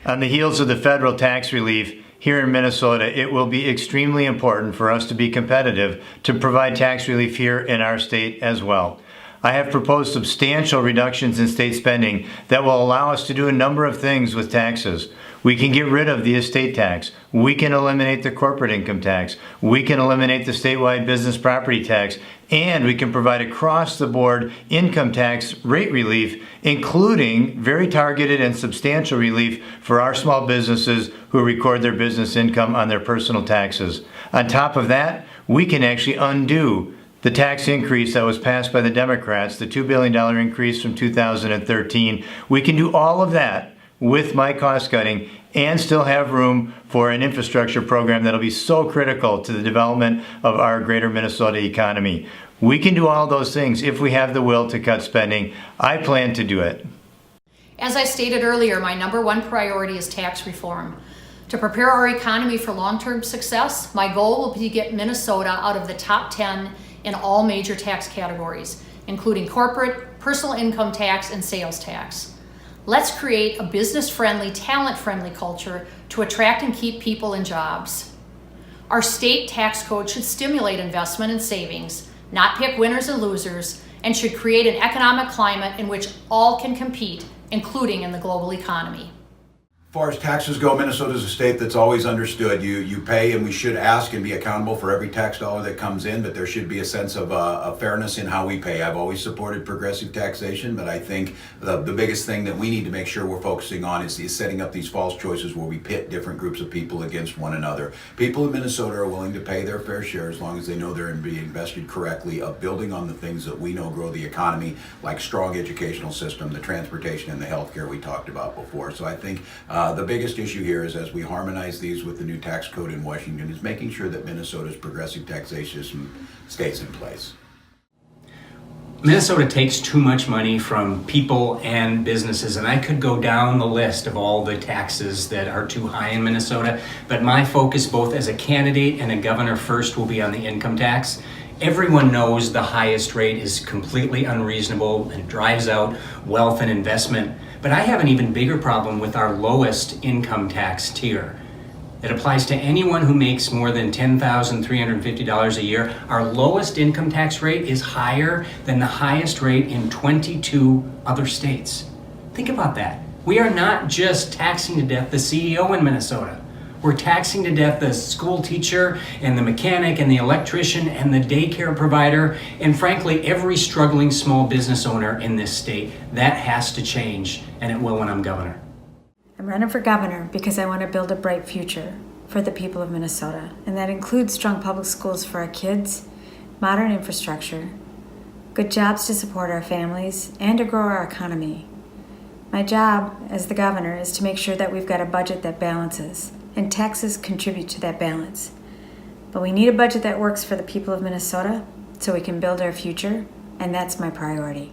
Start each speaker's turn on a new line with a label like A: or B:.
A: On the heels of the federal tax relief here in Minnesota, it will be extremely important for us to be competitive to provide tax relief here in our state as well. I have proposed substantial reductions in state spending that will allow us to do a number of things with taxes. We can get rid of the estate tax. We can eliminate the corporate income tax. We can eliminate the statewide business property tax. And we can provide across-the-board income tax rate relief, including very targeted and substantial relief for our small businesses who record their business income on their personal taxes. On top of that, we can actually undo the tax increase that was passed by the Democrats, the $2 billion increase from 2013. We can do all of that with my cost cutting and still have room for an infrastructure program that'll be so critical to the development of our greater Minnesota economy. We can do all those things if we have the will to cut spending. I plan to do it.
B: As I stated earlier, my number one priority is tax reform. To prepare our economy for long-term success, my goal will be to get Minnesota out of the top 10 in all major tax categories, including corporate, personal income tax, and sales tax. Let's create a business-friendly, talent-friendly culture to attract and keep people in jobs. Our state tax code should stimulate investment and savings, not pick winners and losers, and should create an economic climate in which all can compete, including in the global economy.
C: As far as taxes go, Minnesota is a state that's always understood. You pay, and we should ask and be accountable for every tax dollar that comes in, but there should be a sense of fairness in how we pay. I've always supported progressive taxation, but I think the biggest thing that we need to make sure we're focusing on is setting up these false choices where we pit different groups of people against one another. People in Minnesota are willing to pay their fair share as long as they know they're being invested correctly, of building on the things that we know grow the economy, like strong educational system, the transportation, and the healthcare we talked about before. So I think the biggest issue here is, as we harmonize these with the new tax code in Washington, is making sure that Minnesota's progressive taxation system stays in place.
D: Minnesota takes too much money from people and businesses, and I could go down the list of all the taxes that are too high in Minnesota, but my focus both as a candidate and a governor first will be on the income tax. Everyone knows the highest rate is completely unreasonable and drives out wealth and investment. But I have an even bigger problem with our lowest income tax tier. It applies to anyone who makes more than $10,350 a year. Our lowest income tax rate is higher than the highest rate in 22 other states. Think about that. We are not just taxing to death the CEO in Minnesota. We're taxing to death the school teacher and the mechanic and the electrician and the daycare provider and frankly every struggling small business owner in this state. That has to change, and it will when I'm governor.
E: I'm running for governor because I want to build a bright future for the people of Minnesota, and that includes strong public schools for our kids, modern infrastructure, good jobs to support our families, and to grow our economy. My job as the governor is to make sure that we've got a budget that balances, and taxes contribute to that balance. But we need a budget that works for the people of Minnesota so we can build our future, and that's my priority.